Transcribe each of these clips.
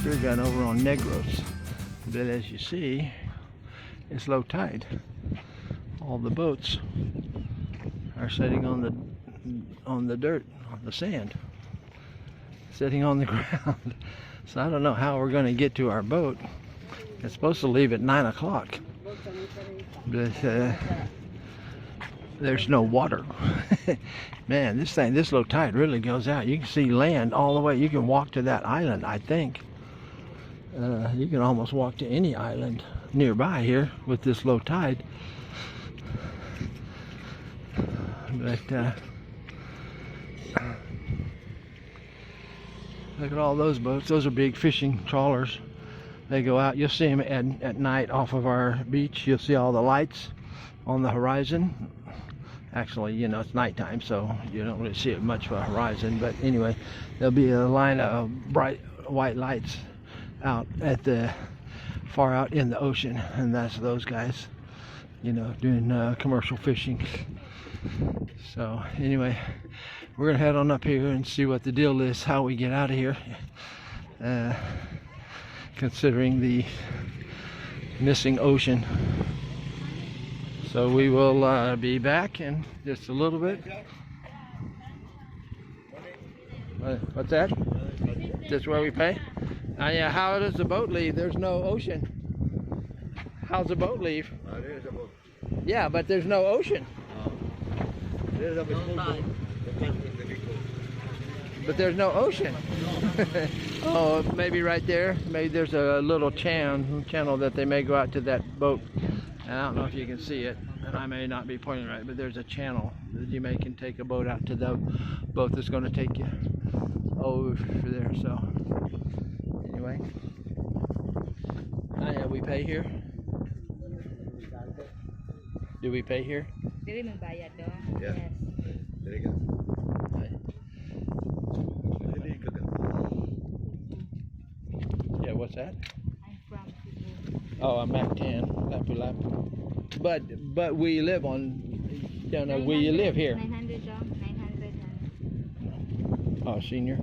speargun over on Negros. But as you see, it's low tide. All the boats are sitting on the dirt, on the sand, sitting on the ground. So I don't know how we're going to get to our boat. It's supposed to leave at 9 o'clock, but there's no water. Man, this low tide really goes out. You can see land all the way. You can walk to that island, I think. You can almost walk to any island nearby here with this low tide. But look at all those boats. Those are big fishing trawlers. They go out. You'll see them at night off of our beach. You'll see all the lights on the horizon. Actually, you know, it's nighttime, so you don't really see it much for a horizon. But anyway, there'll be a line of bright white lights out at the far out in the ocean, and that's those guys, you know, doing commercial fishing. So anyway, we're gonna head on up here and see what the deal is, how we get out of here, considering the missing ocean. So we will be back in just a little bit. What's that? That's where we pay? Yeah, how does the boat leave? There's no ocean. How's the boat leave? There is a boat. Yeah, but there's no ocean. There's a big boat. But there's no ocean. Oh, maybe right there. Maybe there's a little channel that they may go out to that boat. And I don't know if you can see it, and I may not be pointing right, but there's a channel that you can take a boat out to. The boat that's going to take you over there. So anyway, yeah, we pay here. Do we pay here? Yeah. Yeah, what's that? I'm from Cebu. Oh, I'm Mac 10, Lapu-Lapu. But we live on, you know, we live here. 900, 900. Oh, senior.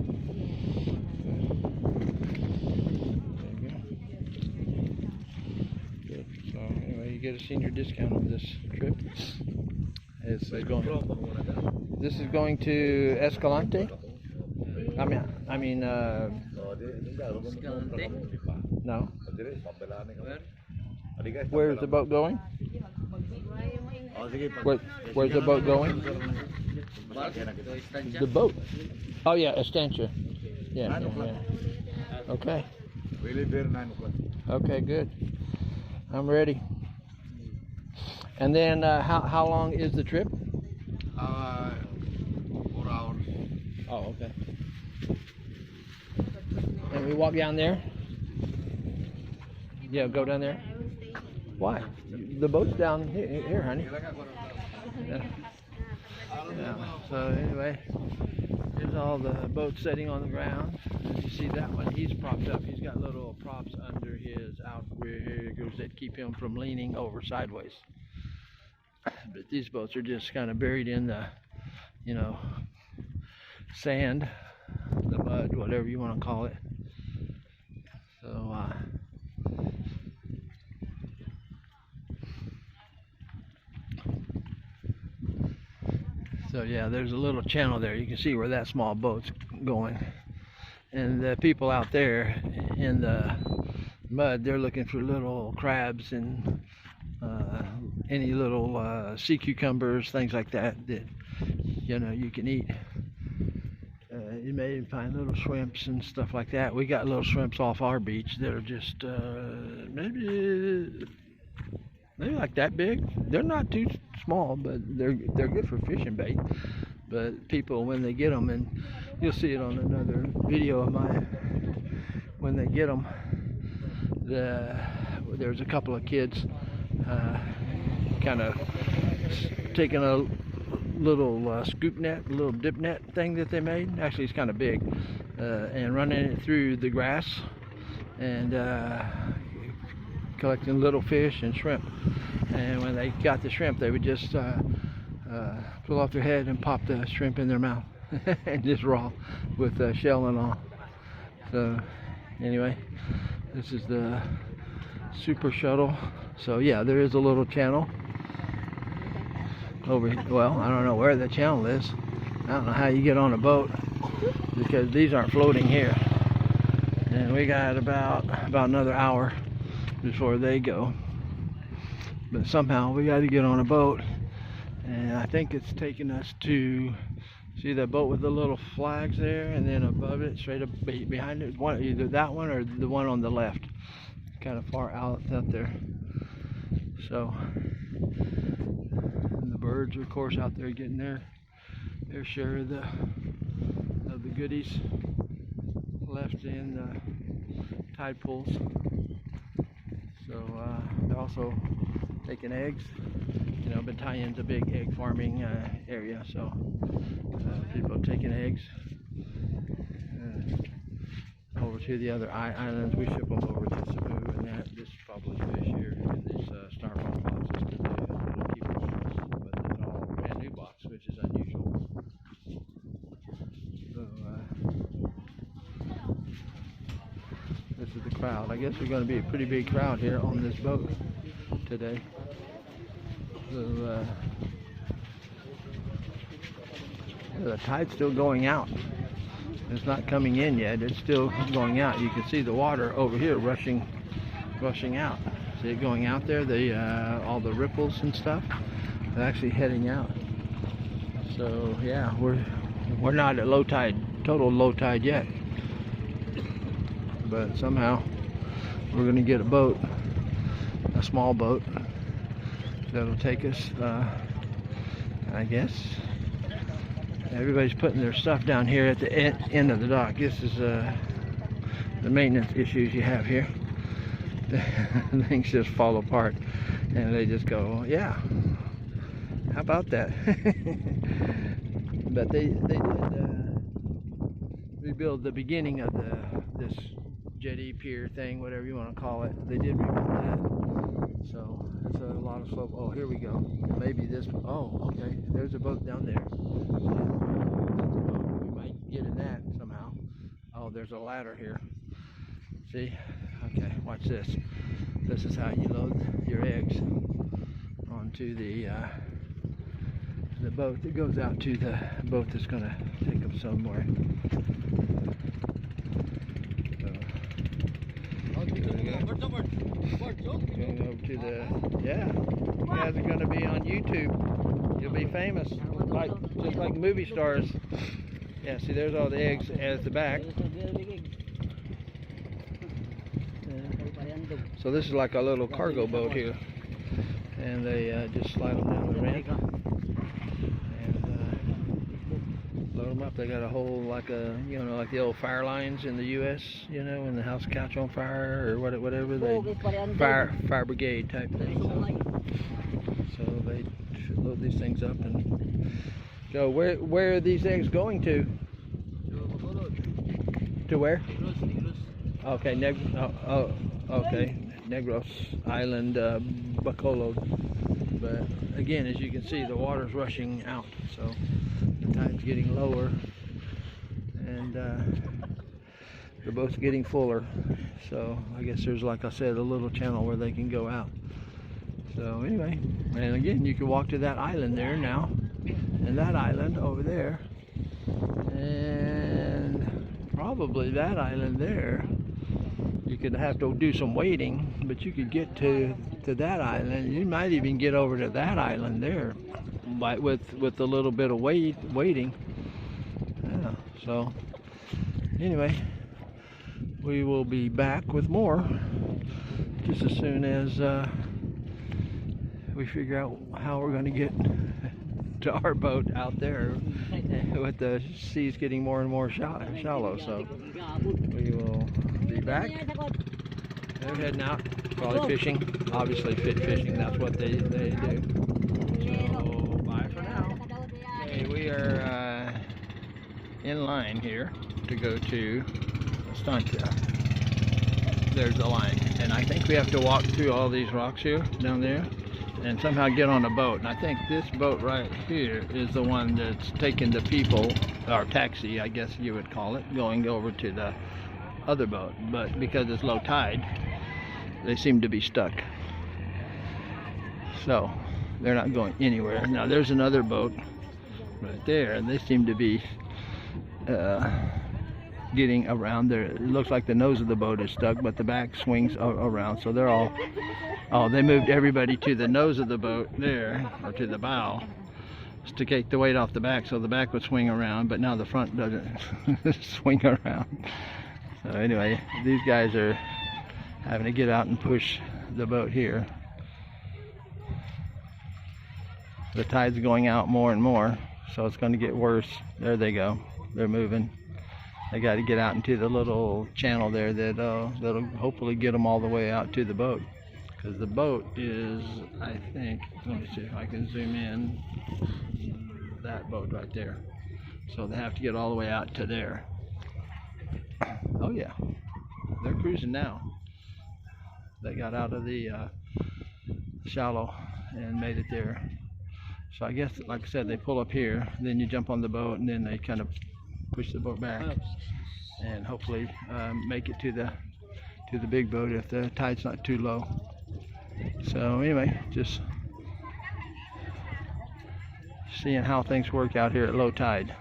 Good. So anyway, you get a senior discount on this trip. This is going to Escalante. I mean, no. Where's the boat going? Where's the boat going? The boat. Oh yeah, Estancia. Yeah. Okay. We leave there 9 o'clock. Okay, good. I'm ready. And then how long is the trip? 4 hours. Oh, okay. And we walk down there? Yeah, go down there. Why? The boat's down here, honey. Yeah. So anyway, here's all the boats sitting on the ground. As you see that one, he's propped up. He's got little props under his outriggers that keep him from leaning over sideways. But these boats are just kind of buried in the, you know, sand, the mud, whatever you want to call it. So yeah, there's a little channel there. You can see where that small boat's going. And the people out there in the mud, they're looking for little crabs and any little sea cucumbers, things like that, that you know you can eat. You may find little shrimps and stuff like that. We got little shrimps off our beach that are just maybe like that big. They're not too small, but they're good for fishing bait. But people, when they get them, and you'll see it on another video of mine, when they get them, there's a couple of kids kind of taking a little scoop net, a little dip net thing that they made. Actually, it's kind of big, and running it through the grass and collecting little fish and shrimp. And when they got the shrimp, they would just pull off their head and pop the shrimp in their mouth and just raw with shell and all. So Anyway, this is the super shuttle. So yeah, there is a little channel over here. Well, I don't know where the channel is. I don't know how you get on a boat because these aren't floating here. And we got about another hour before they go. But somehow we got to get on a boat, and I think it's taking us to see that boat with the little flags there, and then above it, straight up behind it, either that one or the one on the left. Kind of far out there. So and the birds are of course out there getting their share of the goodies left in the tide pools. So they're also taking eggs. You know, Battalion's a big egg farming area, so people are taking eggs over to the other islands. We ship them over to Cebu, and this probably fish here in this styrofoam boxes to keep them fresh. But it's all brand new box, which is unusual. So this is the crowd. I guess we're going to be a pretty big crowd here on this boat today. So the tide's still going out. It's not coming in yet. It's still going out. You can see the water over here rushing out. See it going out there? All the ripples and stuff. They're actually heading out. So yeah, we're not at low tide, total low tide yet. But somehow we're going to get a boat, a small boat that'll take us. I guess. Everybody's putting their stuff down here at the end of the dock. This is the maintenance issues you have here. Things just fall apart and they just go, yeah, how about that? But they did rebuild the beginning of this jetty pier thing, whatever you want to call it. They did rebuild that. So it's a lot of slope. Oh, here we go. Maybe this. Oh, okay. There's a boat down there. We might get in that somehow. Oh, there's a ladder here. See? Okay, watch this. This is how you load your eggs onto the boat that goes out to the boat that's going to take them somewhere. Going over to the, yeah, you guys are going to be on YouTube. You'll be famous, just like movie stars. Yeah, see, there's all the eggs at the back. So this is like a little cargo boat here, and they just slide them down the ramp and load them up. They got a whole, like like the old fire lines in the U.S. You know, when the house catch on fire or whatever, they fire brigade type thing. So they load these things up and go. Where are these eggs going to? To where? Okay, okay, Negros Island, Bacolod. But again, as you can see, the water's rushing out, so the tide's getting lower, and the boat's getting fuller. So I guess there's, like I said, a little channel where they can go out. So anyway, and again, you can walk to that island there now, and that island over there, and probably that island there. You could have to do some wading, but you could get to that island. You might even get over to that island there, with a little bit of wading. Yeah. So anyway, we will be back with more just as soon as we figure out how we're going to get to our boat out there with the seas getting more and more shallow. So we will be back. They're heading out, probably fishing. Obviously fishing, that's what they do. So bye for now. Okay, we are in line here to go to Estancia. There's the line, and I think we have to walk through all these rocks here down there and somehow get on a boat. And I think this boat right here is the one that's taking the people, or taxi I guess you would call it, going over to the other boat, but because it's low tide, they seem to be stuck. So they're not going anywhere. Now there's another boat right there, and they seem to be getting around there. It looks like the nose of the boat is stuck, but the back swings around. So they're all, oh, they moved everybody to the nose of the boat there, or to the bow, to take the weight off the back, so the back would swing around, but now the front doesn't swing around. So anyway, these guys are having to get out and push the boat here. The tide's going out more and more, so it's going to get worse. There they go. They're moving. They got to get out into the little channel there that'll hopefully get them all the way out to the boat. Because the boat is, I think, let me see if I can zoom in, that boat right there. So they have to get all the way out to there. Oh yeah, they're cruising now. They got out of the shallow and made it there. So I guess, like I said, they pull up here, then you jump on the boat, and then they kind of push the boat back, and hopefully make it to the big boat if the tide's not too low. So anyway, just seeing how things work out here at low tide.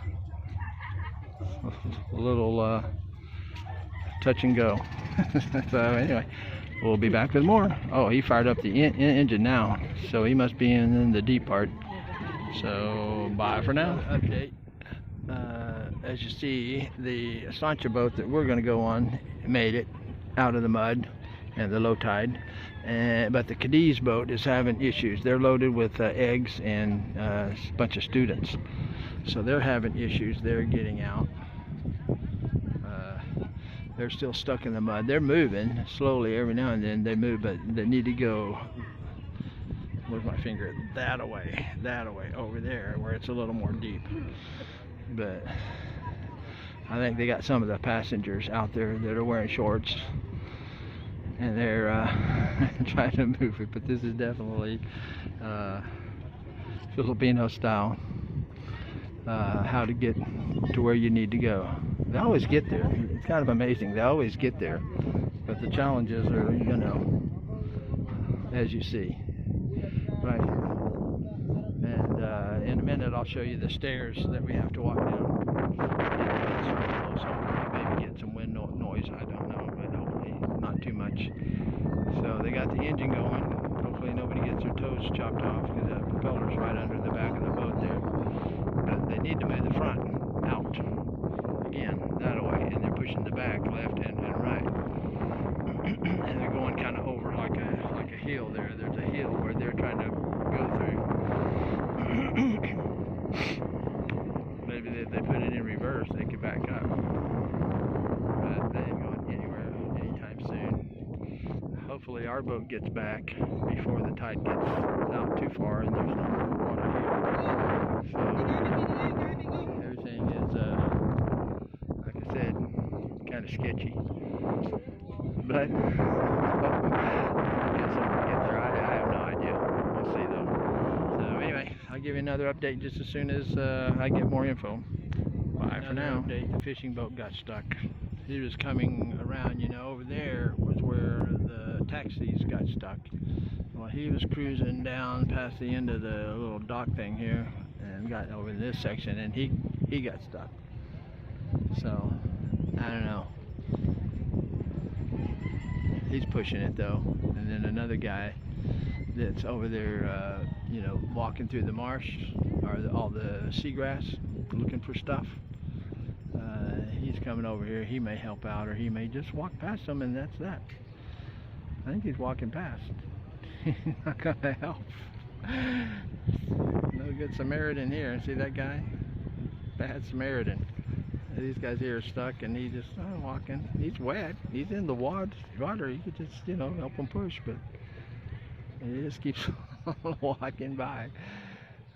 A little touch and go. So anyway, we'll be back with more. Oh, he fired up the engine now, so he must be in the deep part. So bye for now. Update. As you see, the Sancha boat that we're going to go on made it out of the mud and the low tide, but the Cadiz boat is having issues. They're loaded with eggs and a bunch of students, so they're having issues. They're getting out. They're still stuck in the mud. They're moving slowly every now and then. They move, but they need to go, where's my finger, that away, over there where it's a little more deep. But I think they got some of the passengers out there that are wearing shorts, and they're trying to move it. But this is definitely Filipino style, how to get to where you need to go. They always get there. It's kind of amazing. They always get there, but the challenges are, you know, as you see right here. And in a minute I'll show you the stairs that we have to walk down. So maybe get some wind noise, I don't know, but hopefully not too much. So they got the engine going. Hopefully nobody gets their toes chopped off, because that propeller's right under the back of the boat there. But they need to move the front out again, that way, and they're pushing the back left and right. And they're going kind of over like a hill there. There's a hill where they're trying to go through. Maybe if they put it in reverse, they could back up. But they ain't going anywhere anytime soon. Hopefully our boat gets back before the tide gets out too far and there's no more water here. So everything is, like I said, kind of sketchy. But I guess we'll get there. I have no idea. We'll see though. So anyway, I'll give you another update just as soon as I get more info. Bye for now. Update, the fishing boat got stuck. He was coming around, you know, over there was where the taxis got stuck. Well, he was cruising down past the end of the little dock thing here and got over this section, and he got stuck. So I don't know. He's pushing it though, and then another guy that's over there, you know, walking through the marsh or all the seagrass, looking for stuff. He's coming over here. He may help out, or he may just walk past them, and that's that. I think he's walking past. He's not gonna help. No good Samaritan here. See that guy? Bad Samaritan. These guys here are stuck, and he's just walking. He's wet. He's in the water. You could just, you know, help him push, but he just keeps walking by.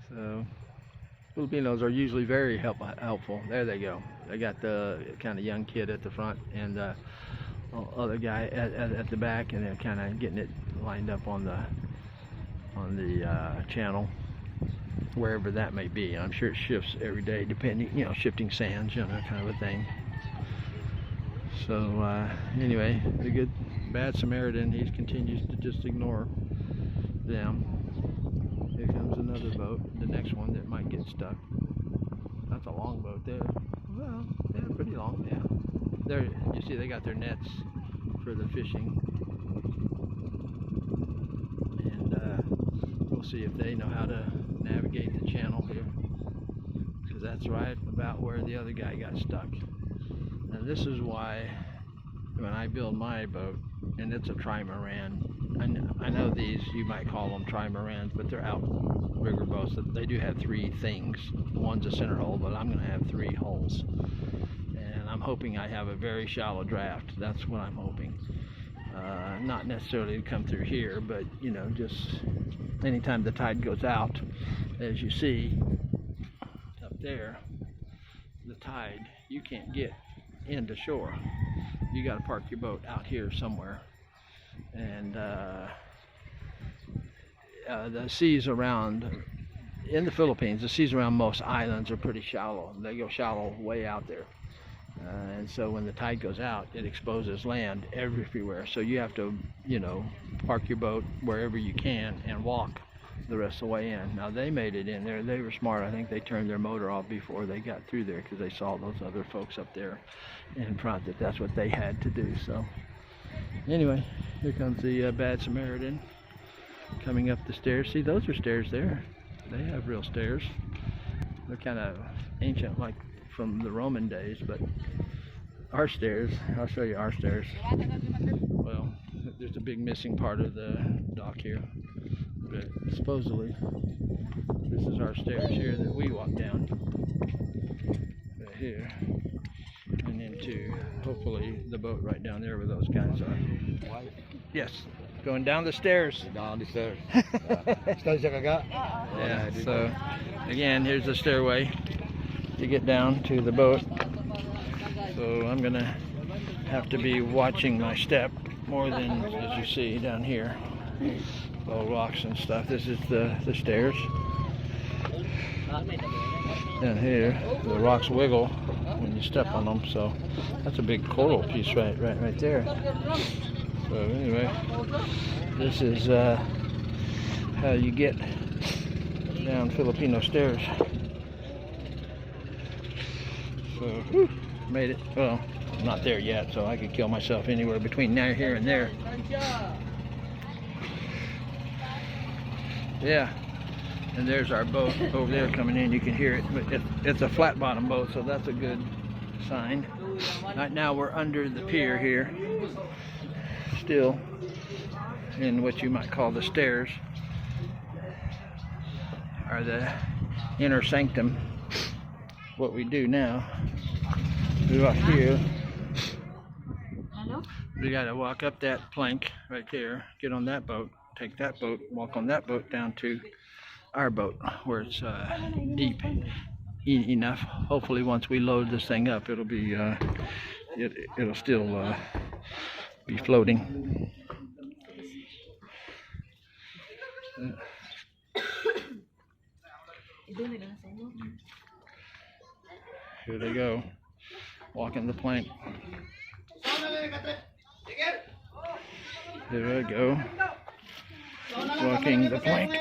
So Filipinos are usually very helpful. There they go. They got the kind of young kid at the front, and the other guy at the back, and they're kind of getting it lined up on the channel, wherever that may be. I'm sure it shifts every day, depending, you know, shifting sands, you know, kind of a thing. So anyway, the good bad Samaritan, he continues to just ignore them. Here comes another boat, the next one that might get stuck. That's a long boat there. Well, yeah, pretty long, yeah. There, you see they got their nets for the fishing. And we'll see if they know how to navigate the channel here. Because that's right about where the other guy got stuck. And this is why when I build my boat, and it's a trimaran, I know these, you might call them trimarans, but they're outrigger boats. They do have 3 things. One's a center hole, but I'm going to have 3 holes. And I'm hoping I have a very shallow draft. That's what I'm hoping. Not necessarily to come through here, but you know, just anytime the tide goes out, as you see up there, the tide, you can't get into shore. You got to park your boat out here somewhere. And the seas around in the Philippines, the seas around most islands are pretty shallow. They go shallow way out there. And so when the tide goes out, it exposes land everywhere. So you have to, you know, park your boat wherever you can and walk the rest of the way in. Now they made it in there. They were smart. I think they turned their motor off before they got through there because they saw those other folks up there in front that that's what they had to do. So anyway, here comes the bad Samaritan coming up the stairs. See, those are stairs there. They have real stairs. They're kind of ancient, like from the Roman days, but our stairs, I'll show you our stairs. Well, there's a big missing part of the dock here, but supposedly this is our stairs here that we walk down right here and into hopefully the boat right down there where those guys are. Yes, going down the stairs. Down the stairs. Yeah, so again, here's the stairway to get down to the boat. So I'm gonna have to be watching my step more than, as you see down here, all rocks and stuff. This is the stairs. Down here, the rocks wiggle when you step on them. So that's a big coral piece right there. So anyway, this is how you get down Filipino stairs. So, whew, made it. Well, I'm not there yet, so I could kill myself anywhere between now, here, and there. Yeah, and there's our boat over there coming in. You can hear it, but it's a flat bottom boat, so that's a good sign. Right now we're under the pier here, still in what you might call the stairs, or the inner sanctum. What we do now, we walk here. We got to walk up that plank right there, get on that boat, take that boat, walk on that boat down to our boat where it's deep enough. Hopefully, once we load this thing up, it'll be it'll still be floating. Here they go, walking the plank. There I go, walking the plank.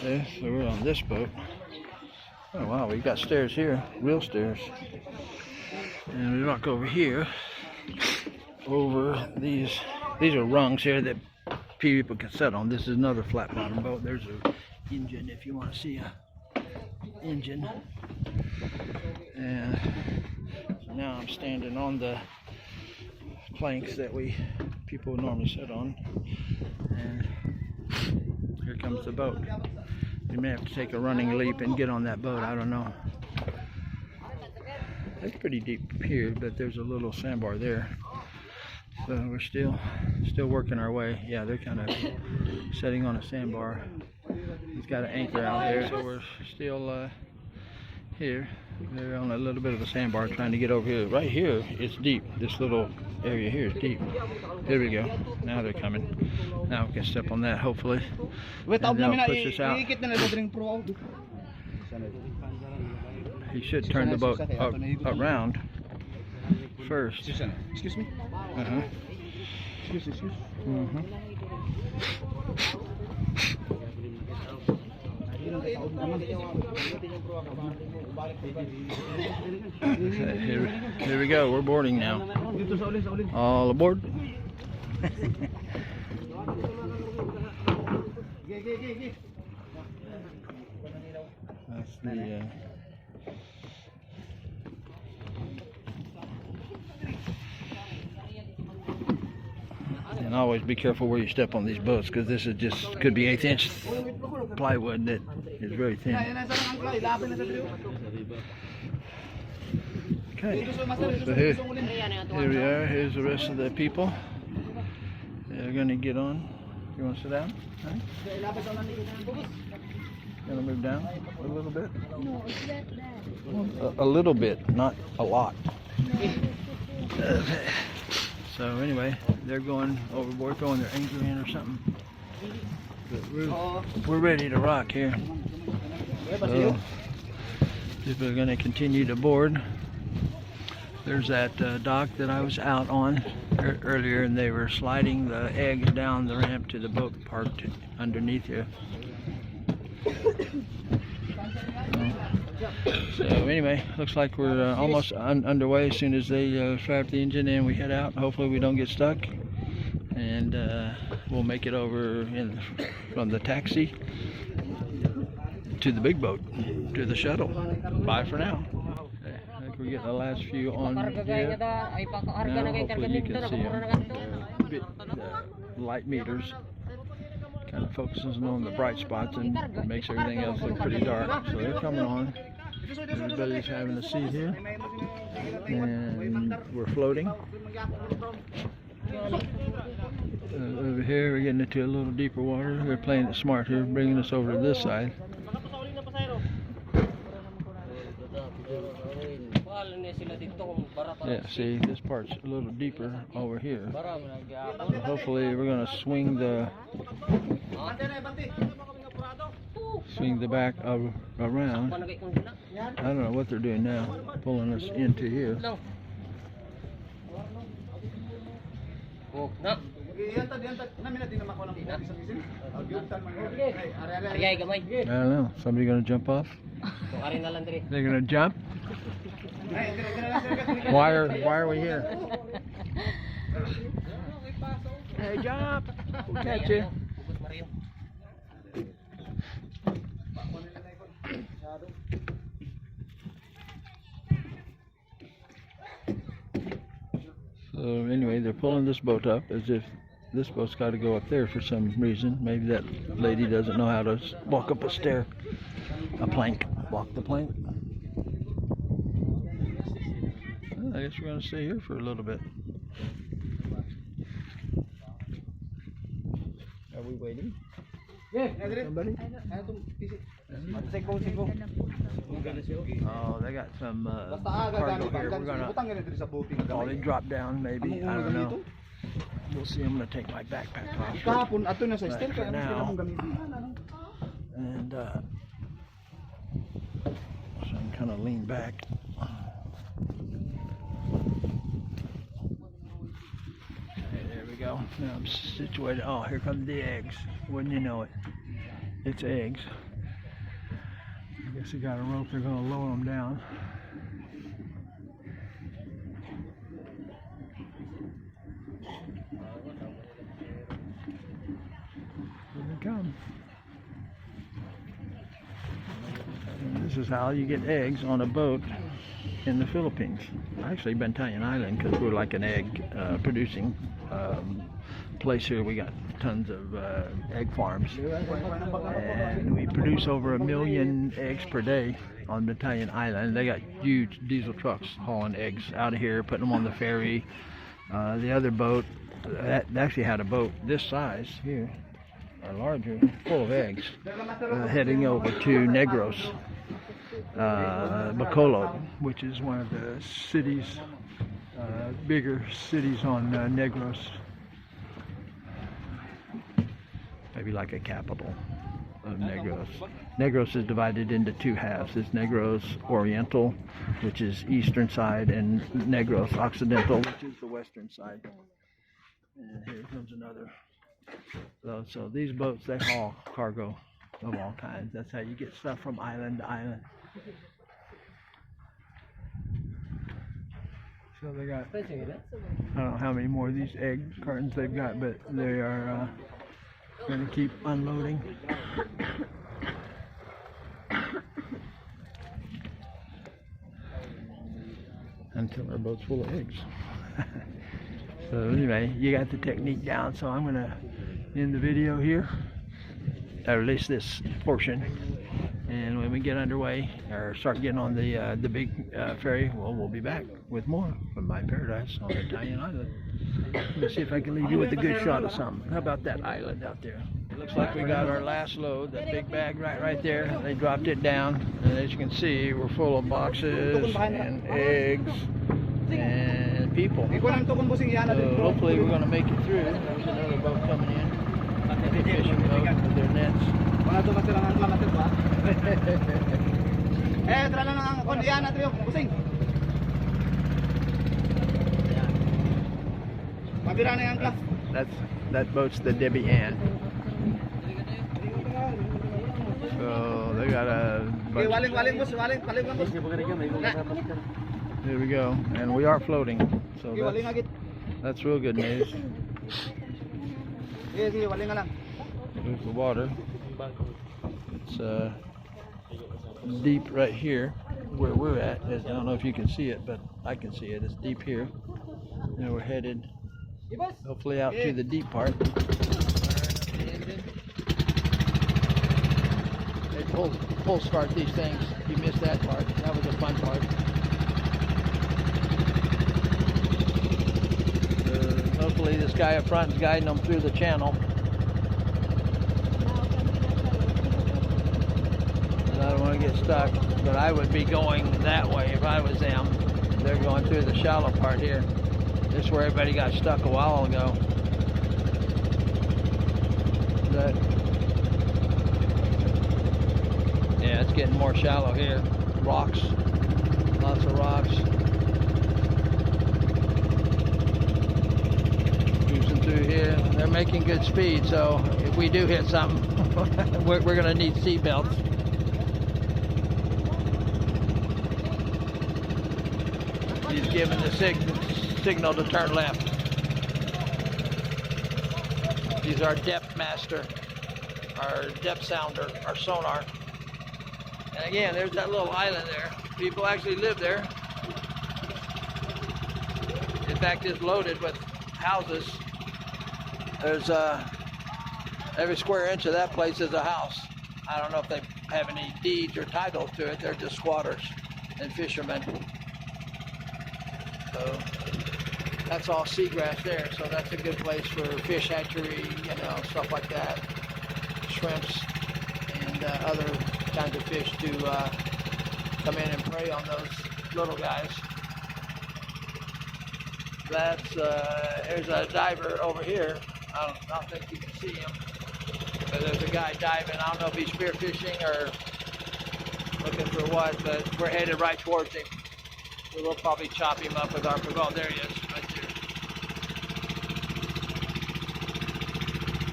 There, so we're on this boat. Oh wow, we've got stairs here, real stairs. And we walk over here, over these are rungs here that people can sit on. This is another flat bottom boat. There's an engine if you want to see a engine. And so now I'm standing on the planks that people normally sit on, and here comes the boat. We may have to take a running leap and get on that boat. I don't know. It's pretty deep here, but there's a little sandbar there. So we're still working our way. Yeah, they're kind of setting on a sandbar. He's got an anchor out there, so we're still here. They're on a little bit of a sandbar trying to get over here. Right here, it's deep. This little area here is deep. There we go. Now they're coming. Now we can step on that, hopefully. And they'll push us out. He should turn the boat around first. Excuse me. Uh-huh. Excuse. Mhm. Here we go. We're boarding now. All aboard. That's the and always be careful where you step on these boats, because this is just could be 1/8 inch plywood that is very thin. Okay, so here we are. Here's the rest of the people. They're going to get on. You want to sit down? Huh? Going to move down a little bit? No, it's not that. A little bit, not a lot. Okay. So anyway, they're going overboard, throwing their anchor in or something. But we're ready to rock here. So people are going to continue to board. There's that dock that I was out on earlier, and they were sliding the eggs down the ramp to the boat parked underneath here. So anyway, looks like we're almost underway. As soon as they fire up the engine and we head out, hopefully we don't get stuck, and we'll make it over from the taxi to the big boat, to the shuttle. Bye for now. Okay, I think we're getting the last few on here. Now, hopefully you can see them. The light meters kind of focuses on the bright spots and makes everything else look pretty dark. So they're coming on. Everybody's having a seat here, and we're floating. Over here we're getting into a little deeper water. They're playing it smart here, bringing us over to this side. Yeah, see, this part's a little deeper over here. So hopefully we're going to swing the back around. I don't know what they're doing now, pulling us into here. I don't know. Somebody going to jump off? They're going to jump? Why are we here? Hey, jump! We'll catch you. So anyway, they're pulling this boat up as if this boat's got to go up there for some reason. Maybe that lady doesn't know how to walk up a stair, a plank. Walk the plank. Well, I guess we're going to stay here for a little bit. Are we waiting? Somebody? Oh, they got some cargo here. We're gonna. Oh, they drop down maybe. I don't know. We'll see. I'm gonna take my backpack off for now. And so I'm kind of lean back. Okay, there we go. Now I'm situated. Oh, here come the eggs. Wouldn't you know it? It's eggs. I guess they got a rope. They're going to lower them down. Here they come. And this is how you get eggs on a boat in the Philippines. Actually, Panay Island, because we're like an egg producing place here. We got tons of egg farms, and we produce over 1 million eggs per day on Panay Island. They got huge diesel trucks hauling eggs out of here, putting them on the ferry. The other boat that actually had a boat this size here, or larger, full of eggs, heading over to Negros, Bacolod, which is one of the cities, bigger cities on Negros. Maybe like a capital. of Negros. Negros is divided into two halves. There's Negros Oriental, which is eastern side, and Negros Occidental, which is the western side. And here comes another. So these boats, they haul cargo of all kinds. That's how you get stuff from island to island. So they got, I don't know how many more of these egg cartons they've got, but they are going to keep unloading. Until our boat's full of eggs. So anyway, you got the technique down, so I'm going to end the video here, or at least this portion. And when we get underway, or start getting on the big ferry, well, we'll be back with more from my paradise on Italian Island. Let me see if I can leave you with a good shot of something. How about that island out there? It looks like we got our last load, that big bag right there. They dropped it down, and as you can see, we're full of boxes and eggs and people. So hopefully we're going to make it through. There's another boat coming in, a fishing boat with their nets. That boat's the Debbie Ann. So they got a bunch. There we go, and we are floating. So that's real good news. There's the water. It's deep right here where we're at. I don't know if you can see it, but I can see it. It's deep here. And we're headed hopefully out to the deep part. They pull start these things. You missed that part. That was the fun part. Hopefully this guy up front is guiding them through the channel. I don't want to get stuck, but I would be going that way if I was them. They're going through the shallow part here. This is where everybody got stuck a while ago. Yeah, it's getting more shallow here. Rocks, lots of rocks. Cruising through here. They're making good speed, so if we do hit something, we're going to need seat belts. He's giving the signal to turn left. He's our depth master, our depth sounder, our sonar. And again, there's that little island there. People actually live there. In fact, it's loaded with houses. There's every square inch of that place is a house. I don't know if they have any deeds or titles to it. They're just squatters and fishermen. So that's all seagrass there, so that's a good place for fish hatchery, you know, stuff like that. Shrimps and other kinds of fish to come in and prey on those little guys. That's there's a diver over here. I don't think you can see him, but there's a guy diving. I don't know if he's spear fishing or looking for what, but we're headed right towards him. We'll probably chop him up with our, oh, there he is, right there.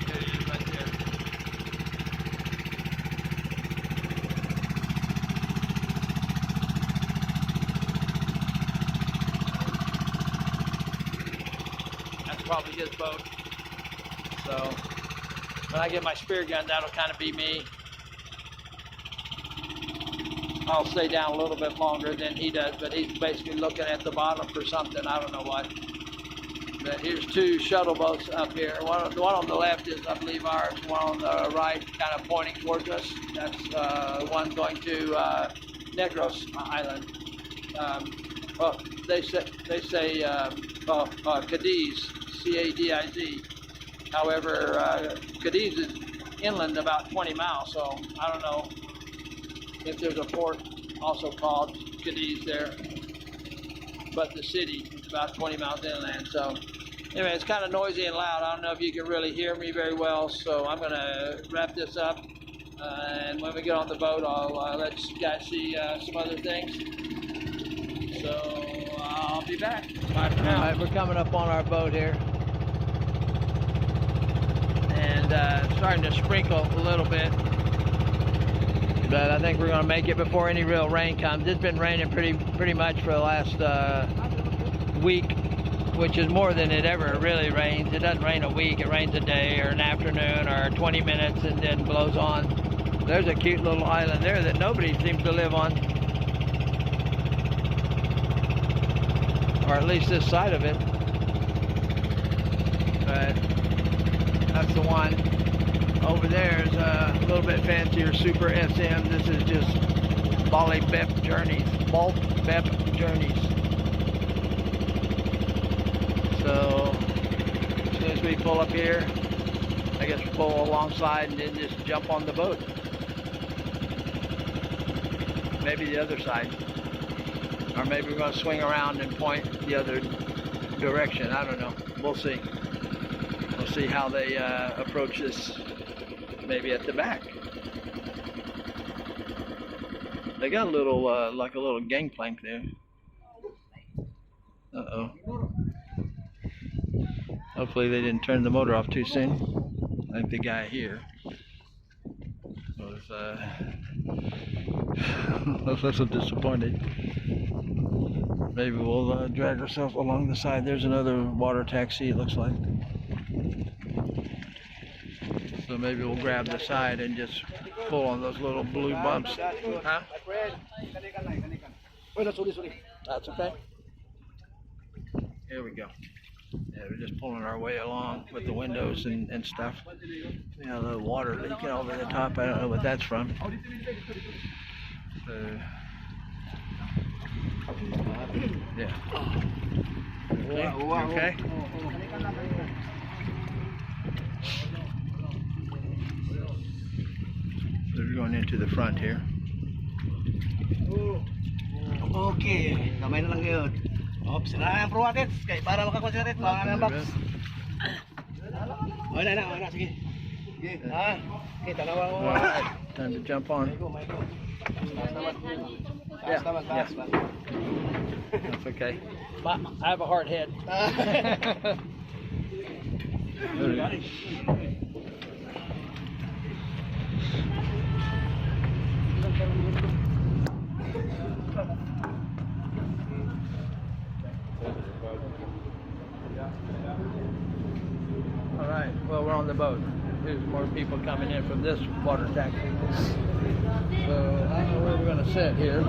There he is, right there. That's probably his boat. So, when I get my spear gun, that'll kind of be me. I'll stay down a little bit longer than he does, but he's basically looking at the bottom for something, I don't know what. But here's two shuttle boats up here. One on the left is, I believe, ours. One on the right, kind of pointing towards us. That's one going to Negros Island. Well, they say Cadiz, C-A-D-I-Z. However, Cadiz is inland about 20 miles, so I don't know if there's a port also called Cadiz there, but the city is about 20 miles inland. So anyway, it's kind of noisy and loud. I don't know if you can really hear me very well, so I'm going to wrap this up. And when we get on the boat, I'll let you guys see some other things. So I'll be back. Bye for now. All right, we're coming up on our boat here. And starting to sprinkle a little bit. But I think we're going to make it before any real rain comes. It's been raining pretty much for the last week, which is more than it ever really rains. It doesn't rain a week. It rains a day or an afternoon or 20 minutes and then blows on. There's a cute little island there that nobody seems to live on. Or at least this side of it. But that's the one. Over there is a little bit fancier, Super SM. This is just Bali Bep Journeys. Balt Bep Journeys. So as soon as we pull up here, I guess we'll pull alongside and then just jump on the boat. Maybe the other side. Or maybe we're going to swing around and point the other direction. I don't know. We'll see. We'll see how they approach this. Maybe at the back. They got a little, like a little gangplank there. Uh-oh. Hopefully they didn't turn the motor off too soon. I think the guy here was a little disappointed. Maybe we'll drag ourselves along the side. There's another water taxi, it looks like. So maybe we'll grab the side and just pull on those little blue bumps. Huh? That's okay. Here we go. Yeah, we're just pulling our way along with the windows and stuff. You know, the water leaking over the top. I don't know what that's from. Yeah. Okay. So we're going into the front here. Okay, kamay na lang yun. Oops, na ang pro natin. Kaya para makakonsentrate, mga ng box. Okay na, sige. Sige, okay, tanawa mo. Time to jump on. Yeah, that's okay. I have a hard head. All right, well, we're on the boat. There's more people coming in from this water taxi. So I don't know where we're going to sit here.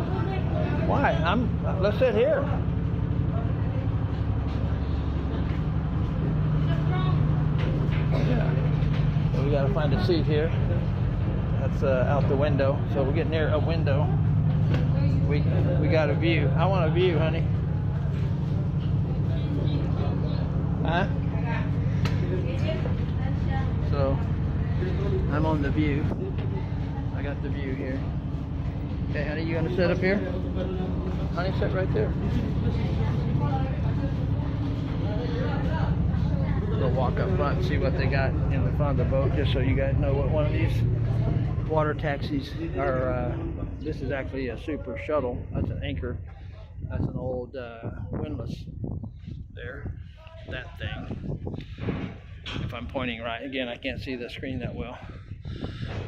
Why? Let's sit here. Yeah. So we got to find a seat here. That's out the window. So we'll get near a window. We got a view. I want a view, honey. Huh? So I'm on the view. I got the view here. Okay, honey, you gonna sit up here? Honey, sit right there. We'll walk up front and see what they got in the front of the boat, just so you guys know what one of these water taxis are. This is actually a super shuttle. That's an anchor. That's an old windlass there. That thing. If I'm pointing right, again, I can't see the screen that well.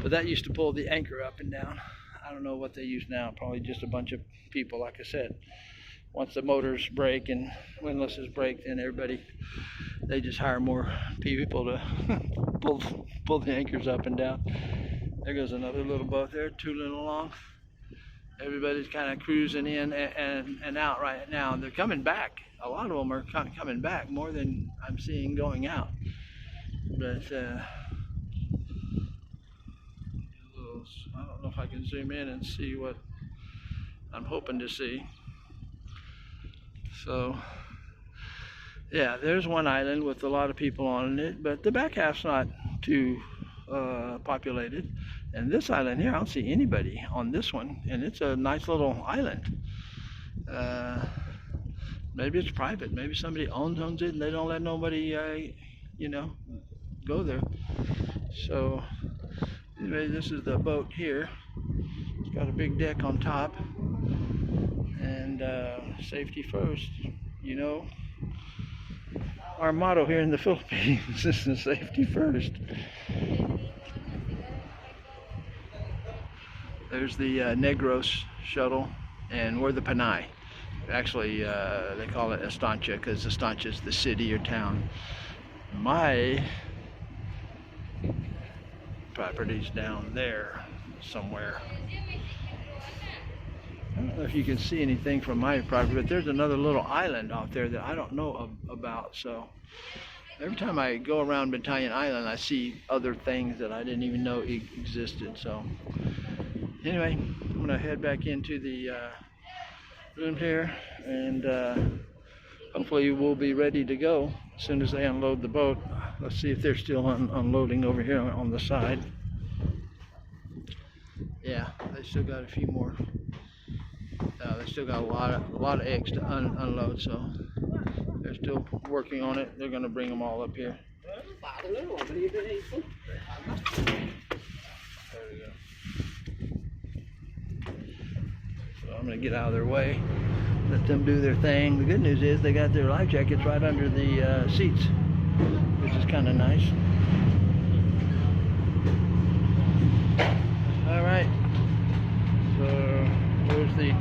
But that used to pull the anchor up and down. I don't know what they use now. Probably just a bunch of people, like I said. Once the motors break and windlasses break, then they just hire more people to pull the anchors up and down. There goes another little boat there, tooling along. Everybody's kind of cruising in and out right now. They're coming back. A lot of them are coming back, more than I'm seeing going out. But I don't know if I can zoom in and see what I'm hoping to see. So yeah, there's one island with a lot of people on it, but the back half's not too populated. And this island here, I don't see anybody on this one, and it's a nice little island. Maybe it's private. Maybe somebody owns it and they don't let nobody, you know, go there. So Anyway, this is the boat here. It's got a big deck on top, and safety first. You know, our motto here in the Philippines is safety first. There's the Negros shuttle, and we're the Panay. Actually, they call it Estancia because Estancia is the city or town. My property's down there somewhere. I don't know if you can see anything from my property, but there's another little island out there that I don't know about. So every time I go around Panay Island, I see other things that I didn't even know existed. So anyway, I'm gonna head back into the room here, and hopefully we'll be ready to go as soon as they unload the boat. Let's see if they're still unloading over here on the side. Yeah, they still got a few more. They still got a lot of eggs to unload, so they're still working on it. They're going to bring them all up here. There we go. So I'm going to get out of their way, let them do their thing. The good news is they got their life jackets right under the seats, which is kind of nice. All right, so there's the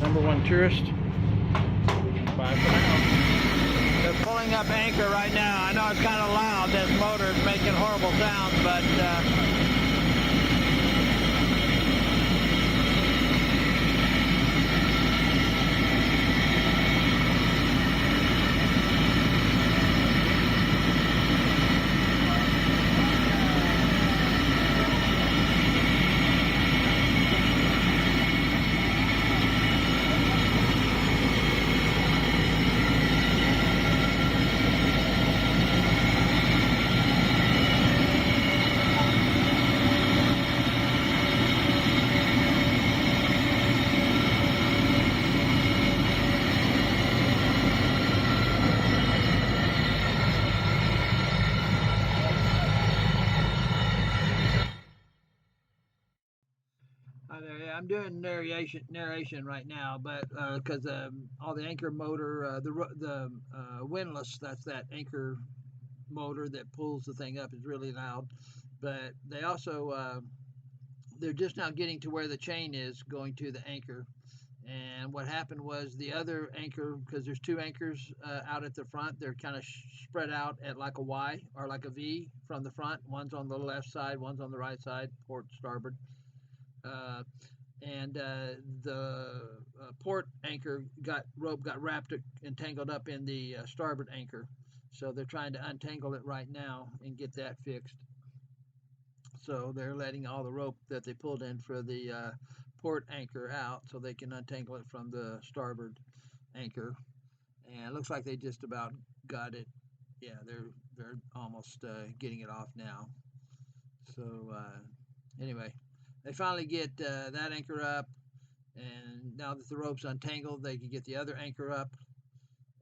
#1 tourist. Bye for now. They're pulling up anchor right now. I know it's kind of loud. This motor is making horrible sounds, but I'm doing narration right now, but because all the anchor motor, the windlass, that's that anchor motor that pulls the thing up, is really loud. But they also they're just now getting to where the chain is going to the anchor. And what happened was the other anchor, because there's 2 anchors out at the front, they're kind of spread out at like a Y or like a V from the front. One's on the left side, one's on the right side, port, starboard. And the port anchor rope got wrapped and tangled up in the starboard anchor. So they're trying to untangle it right now and get that fixed. So they're letting all the rope that they pulled in for the port anchor out so they can untangle it from the starboard anchor. And it looks like they just about got it. Yeah, they're almost getting it off now. So anyway, they finally get that anchor up, and now that the rope's untangled, they can get the other anchor up,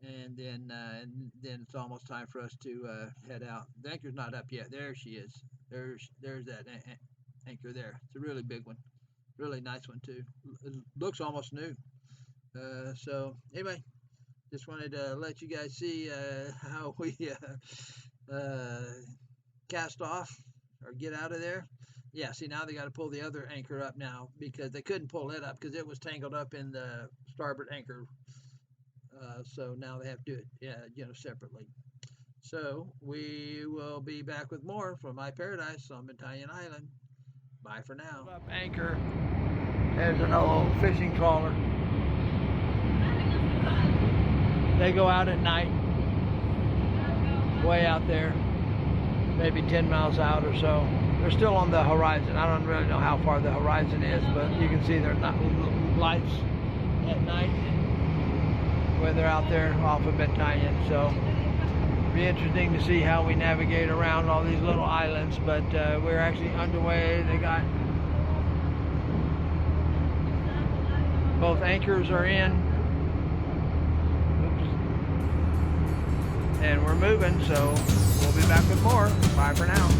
and then it's almost time for us to head out. The anchor's not up yet. There she is. There's that anchor there. It's a really big one, really nice one too. It looks almost new. So anyway, just wanted to let you guys see how we cast off or get out of there. Yeah, see, now they got to pull the other anchor up now because they couldn't pull it up because it was tangled up in the starboard anchor. So now they have to do it, separately. So we will be back with more from My Paradise on Panay Island. Bye for now. Up anchor. There's an old fishing trawler. They go out at night, way out there, maybe 10 miles out or so. They're still on the horizon. I don't really know how far the horizon is, but you can see their lights at night when they're out there off of Panay. So it'll be interesting to see how we navigate around all these little islands, but we're actually underway. They got both anchors are in. Oops. And we're moving, so we'll be back with more. Bye for now.